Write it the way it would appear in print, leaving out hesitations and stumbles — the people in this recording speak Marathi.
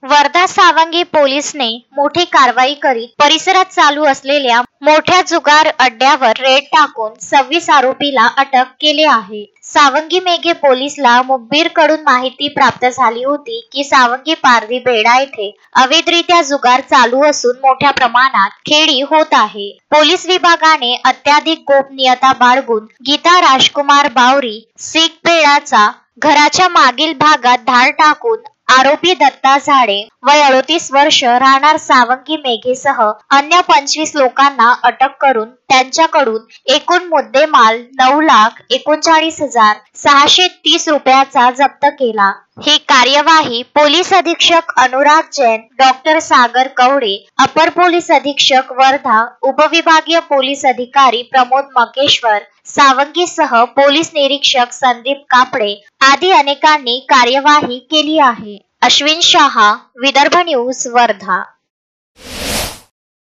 वर्धा सावंगी पोलिसने मोठी कारवाई करीत परिसरात चालू असलेल्या मोठ्या जुगार अड्ड्यावर रेड टाकून 26 आरोपीला अटक केली आहे. सावंगी मेघे पोलिसला मुखबिर कडून माहिती प्राप्त झाली होती की सावंगी पारधी बेडा येथे अवैधरित्या जुगार चालू असून मोठ्या प्रमाणात खेळी होत आहे. पोलीस विभागाने अत्याधिक गोपनीयता बाळगून गीता राजकुमार बावरी सिख बेडाचा घराच्या मागील भागात धाड टाकून आरोपी दत्ता झाडे वय 38 वर्ष राहणार सावंगी मेघेसह अन्य 25 लोकांना अटक करून त्यांच्याकडून एकूण मुद्देमाल 9,39,630 रुपयाचा जप्त केला. ही कार्यवाही पोलीस अधीक्षक अनुराग जैन, डॉक्टर सागर कवडे, अपर पोलीस अधीक्षक वर्धा, उपविभागीय पोलीस अधिकारी प्रमोद मकेश्वर सावंगीसह पोलीस निरीक्षक संदीप कापडे आदी अनेकांनी कार्यवाही केली आहे. अश्विन शाह, विदर्भ न्यूज, वर्धा.